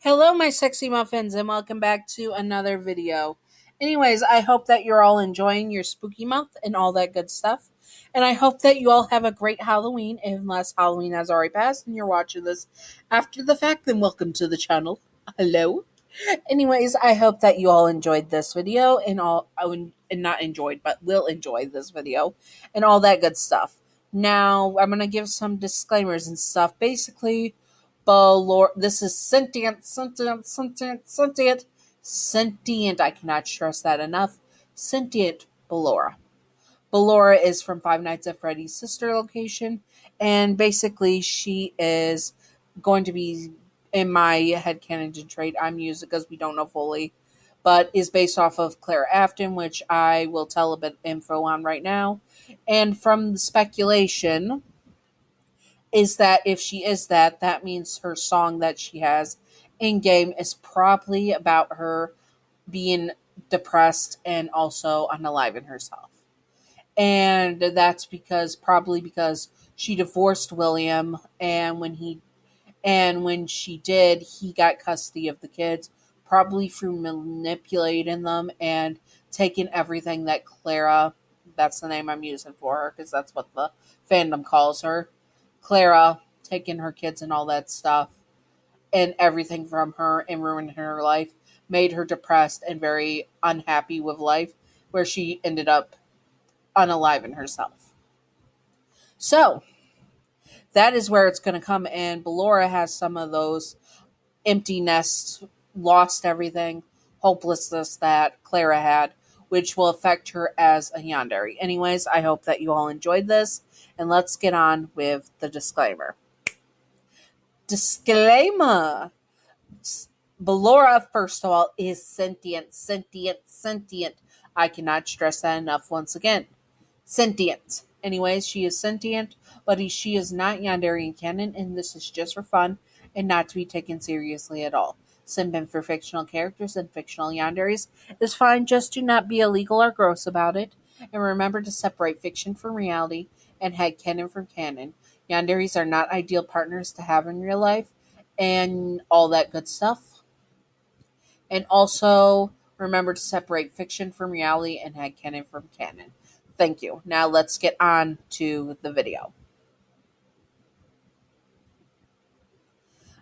Hello, my sexy muffins, and welcome back to another video. Anyways, I hope that you're all enjoying your spooky month and all that good stuff. And I hope that you all have a great Halloween, unless Halloween has already passed and you're watching this after the fact, then welcome to the channel. Hello. Anyways, I hope that you all enjoyed this video and not enjoyed, but will enjoy this video and all that good stuff. Now, I'm going to give some disclaimers and stuff. Basically, Ballora. This is sentient. I cannot stress that enough. Sentient Ballora. Ballora is from Five Nights at Freddy's sister location, and basically she is going to be in my headcanon trait I'm using because we don't know fully, but is based off of Clara Afton, which I will tell a bit info on right now. And from the speculation is that if she is that, that means her song that she has in game is probably about her being depressed and also unaliving herself. And that's probably because she divorced William, and when she did, he got custody of the kids, probably through manipulating them and taking everything that Clara, that's the name I'm using for her because that's what the fandom calls her, Clara, taking her kids and all that stuff and everything from her and ruining her life, made her depressed and very unhappy with life, where she ended up unaliving herself. So, that is where it's going to come in. Ballora has some of those empty nests, lost everything, hopelessness that Clara had, which will affect her as a Yandere. Anyways, I hope that you all enjoyed this, and let's get on with the disclaimer. Disclaimer! Ballora, first of all, is sentient. I cannot stress that enough once again. Sentient. Anyways, she is sentient, but she is not Yandere in canon, and this is just for fun and not to be taken seriously at all. Simping for fictional characters and fictional Yanderes is fine, just do not be illegal or gross about it. And remember to separate fiction from reality and headcanon from canon. Yanderes are not ideal partners to have in real life and all that good stuff. And also remember to separate fiction from reality and headcanon from canon. Thank you. Now let's get on to the video.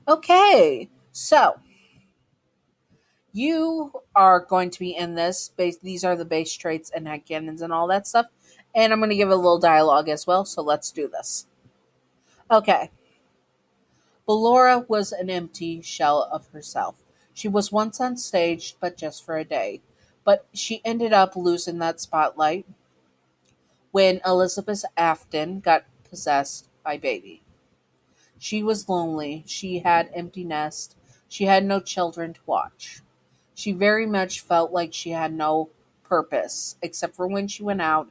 Okay, so you are going to be in this. These are the base traits and headcanons and all that stuff. And I'm going to give a little dialogue as well, so let's do this. Okay. Ballora was an empty shell of herself. She was once unstaged, but just for a day. But she ended up losing that spotlight when Elizabeth Afton got possessed by Baby. She was lonely. She had empty nest. She had no children to watch. She very much felt like she had no purpose, except for when she went out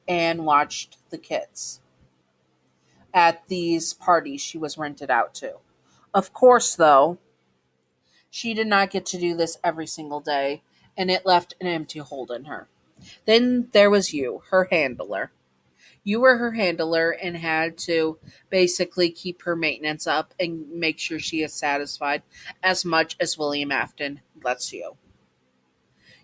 and watched the kids at these parties she was rented out to. Of course, though, she did not get to do this every single day, and it left an empty hole in her. Then there was you, her handler. You were her handler and had to basically keep her maintenance up and make sure she is satisfied as much as William Afton lets you.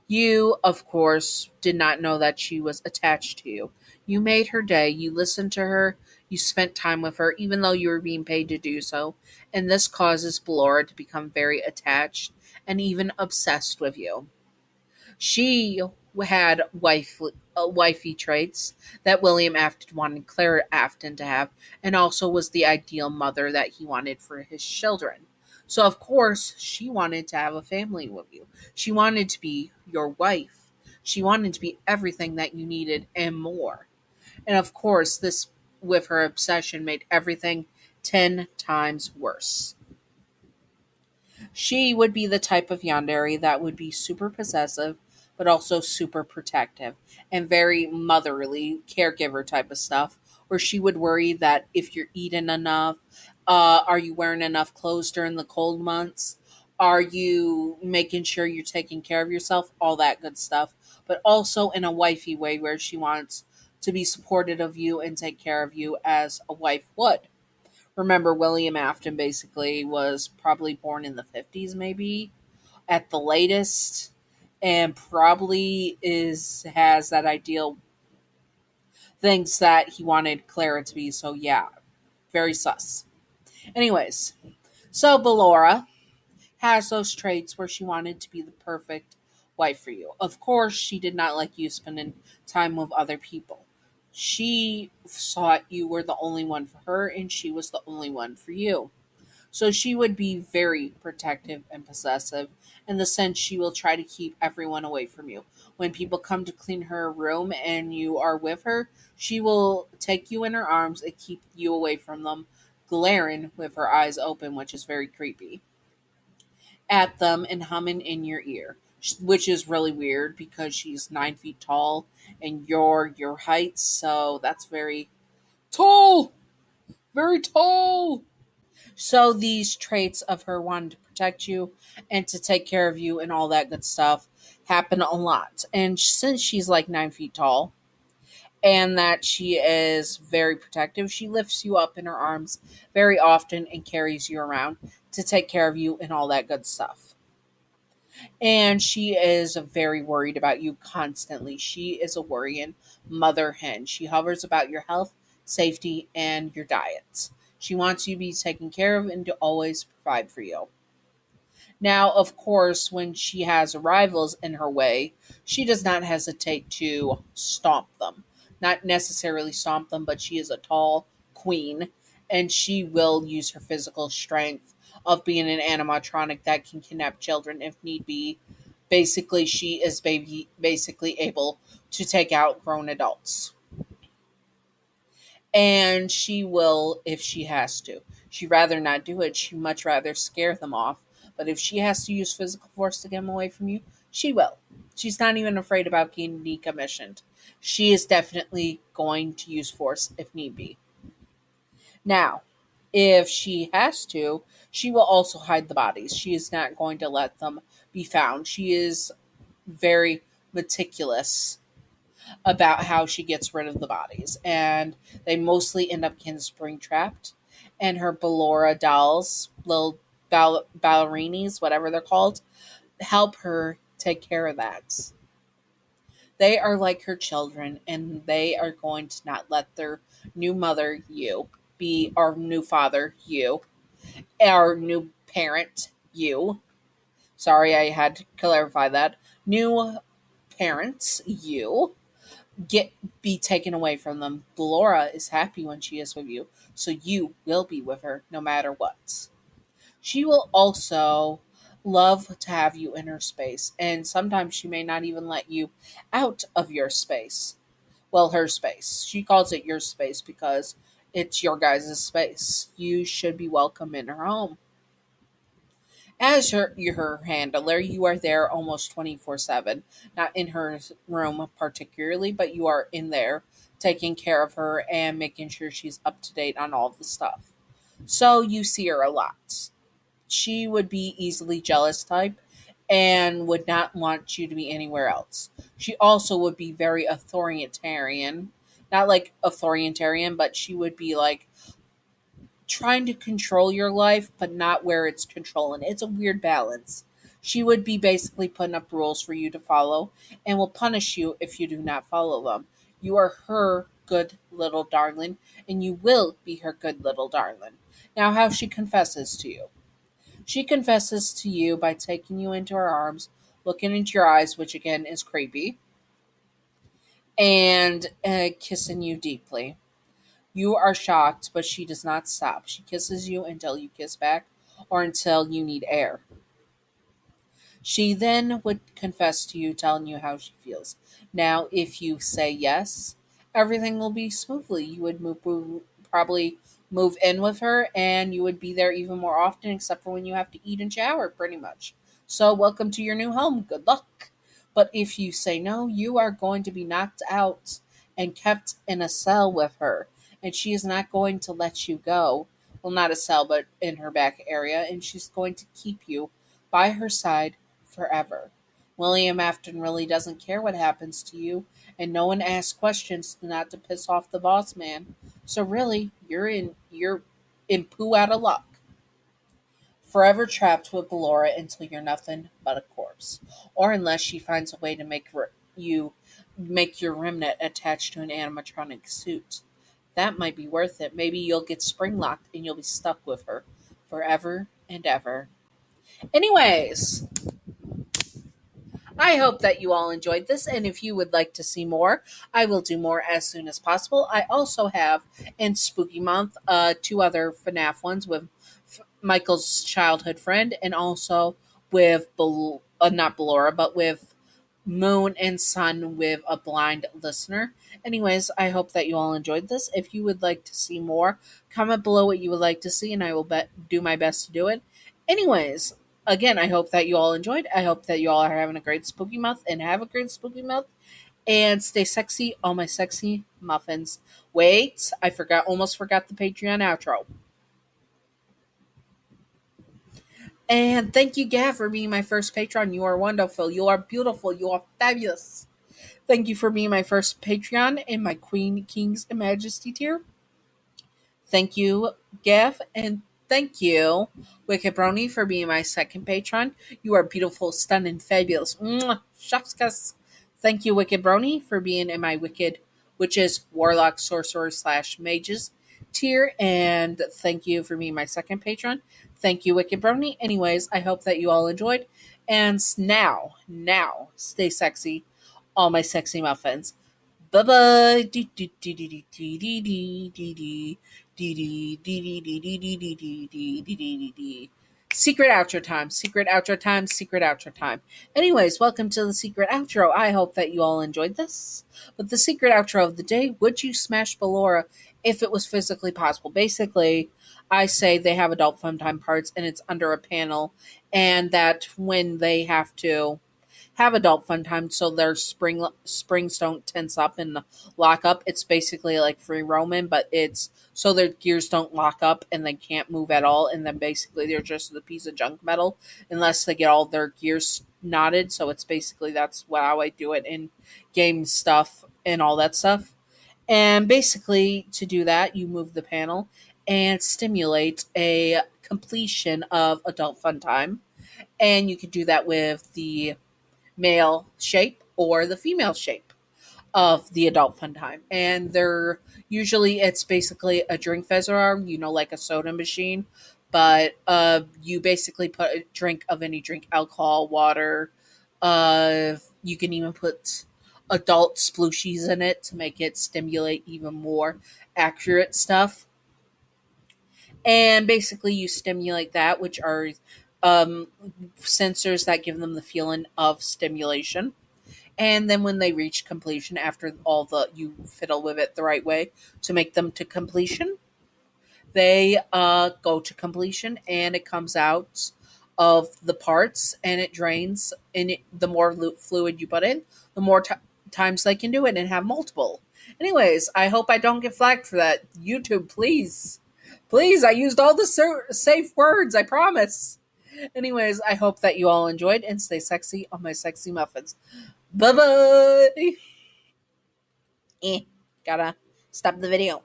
You, of course, did not know that she was attached to you. You made her day, you listened to her, you spent time with her, even though you were being paid to do so, and this causes Ballora to become very attached and even obsessed with you. She had wifey traits that William Afton wanted Clara Afton to have, and also was the ideal mother that he wanted for his children. So, of course, she wanted to have a family with you. She wanted to be your wife. She wanted to be everything that you needed and more. And of course, this, with her obsession, made everything 10 times worse. She would be the type of Yandere that would be super possessive, but also super protective and very motherly, caregiver type of stuff, where she would worry that if you're eating enough, are you wearing enough clothes during the cold months? Are you making sure you're taking care of yourself? All that good stuff. But also in a wifey way where she wants to be supportive of you and take care of you as a wife would. Remember, William Afton basically was probably born in the 50s, maybe at the latest, and probably is has that ideal things that he wanted Clara to be. So yeah, very sus. Anyways, so Ballora has those traits where she wanted to be the perfect wife for you. Of course, she did not like you spending time with other people. She thought you were the only one for her, and she was the only one for you. So she would be very protective and possessive in the sense she will try to keep everyone away from you. When people come to clean her room and you are with her, she will take you in her arms and keep you away from them, glaring with her eyes open, which is very creepy, at them and humming in your ear, which is really weird because she's 9 feet tall and you're your height, so that's very tall, very tall. So these traits of her wanting to protect you and to take care of you and all that good stuff happen a lot. And since she's like 9 feet tall and that she is very protective, she lifts you up in her arms very often and carries you around to take care of you and all that good stuff. And she is very worried about you constantly. She is a worrying mother hen. She hovers about your health, safety, and your diets. She wants you to be taken care of and to always provide for you. Now, of course, when she has rivals in her way, she does not hesitate to stomp them. Not necessarily stomp them, but she is a tall queen and she will use her physical strength of being an animatronic that can kidnap children if need be. Basically, she is basically able to take out grown adults. And she will if she has to. She'd rather not do it. She'd much rather scare them off. But if she has to use physical force to get them away from you, she will. She's not even afraid about getting decommissioned. She is definitely going to use force if need be. Now, if she has to, she will also hide the bodies. She is not going to let them be found. She is very meticulous about how she gets rid of the bodies, and they mostly end up getting spring trapped. And her Ballora dolls, little ballerinis, whatever they're called, help her take care of that. They are like her children, and they are going to not let their new mother, you, be our new father, you, our new parent, you. Sorry, I had to clarify that. New parents, you get be taken away from them. Laura is happy when she is with you, so you will be with her no matter what. She will also love to have you in her space, and sometimes she may not even let you out of your space. Well, her space. She calls it your space because it's your guys' space. You should be welcome in her home. As her handler, you are there almost 24/7. Not in her room particularly, but you are in there taking care of her and making sure she's up to date on all of the stuff. So you see her a lot. She would be easily jealous type and would not want you to be anywhere else. She also would be very authoritarian. Not like authoritarian, but she would be like trying to control your life, but not where it's controlling. It's a weird balance. She would be basically putting up rules for you to follow and will punish you if you do not follow them. You are her good little darling, and you will be her good little darling. Now, how she confesses to you. She confesses to you by taking you into her arms, looking into your eyes, which again is creepy, and kissing you deeply. You are shocked, but she does not stop. She kisses you until you kiss back or until you need air. She then would confess to you, telling you how she feels. Now, if you say yes, everything will be smoothly. You would probably move in with her, and you would be there even more often, except for when you have to eat and shower, pretty much. So, welcome to your new home. Good luck. But if you say no, you are going to be knocked out and kept in a cell with her, and she is not going to let you go. Well, not a cell, but in her back area, and she's going to keep you by her side forever. William Afton really doesn't care what happens to you, and no one asks questions not to piss off the boss man. So really, you're and poo out of luck. Forever trapped with Ballora until you're nothing but a corpse, or unless she finds a way to you make your remnant attached to an animatronic suit. That might be worth it. Maybe you'll get spring locked and you'll be stuck with her forever and ever. Anyways, I hope that you all enjoyed this, and if you would like to see more, I will do more as soon as possible. I also have in Spooky Month two other FNAF ones with Michael's childhood friend, and also with not Ballora, but with Moon and Sun with a blind listener. Anyways, I hope that you all enjoyed this. If you would like to see more, comment below what you would like to see, and I will do my best to do it. Anyways, again, I hope that you all enjoyed. I hope that you all are having a great spooky month and have a great spooky month. And stay sexy, all my sexy muffins. Wait, almost forgot the Patreon outro. And thank you, Gav, for being my first patron. You are wonderful. You are beautiful. You are fabulous. Thank you for being my first Patreon in my Queen, Kings, and Majesty tier. Thank you, Gav, and thank you, Wicked Brony, for being my second patron. You are beautiful, stunning, fabulous. Mwah, shucks, cuss. Thank you, Wicked Brony, for being in my Wicked Witches, Warlock, Sorcerer / Mages tier, and thank you for being my second patron. Thank you, Wicked Brony. Anyways, I hope that you all enjoyed, and now, stay sexy, all my sexy muffins. Bye bye. Secret outro time. Secret outro time. Secret outro time. Anyways, welcome to the secret outro. I hope that you all enjoyed this. But the secret outro of the day: would you smash Ballora if it was physically possible? Basically, I say they have adult fun time parts, and it's under a panel, and that when they have to have adult fun time, so their springs don't tense up and lock up. It's basically like free roaming, but it's so their gears don't lock up and they can't move at all, and then basically they're just a piece of junk metal unless they get all their gears knotted. So it's basically that's how I do it in game stuff and all that stuff. And basically to do that, you move the panel and stimulate a completion of adult fun time. And you can do that with the male shape or the female shape of the adult fun time. And they're usually it's basically a drink fizzer, like a soda machine, but you basically put a drink of any drink, alcohol, water. You can even put adult splooshies in it to make it stimulate even more accurate stuff. And basically you stimulate that, which are sensors that give them the feeling of stimulation. And then when they reach completion, after you fiddle with it the right way to make them to completion, they go to completion, and it comes out of the parts and it drains. And the more fluid you put in, the more times they can do it and have multiple. Anyways, I hope I don't get flagged for that. YouTube, please. Please, I used all the safe words, I promise. Anyways, I hope that you all enjoyed, and stay sexy on my sexy muffins. Bye-bye! Gotta stop the video.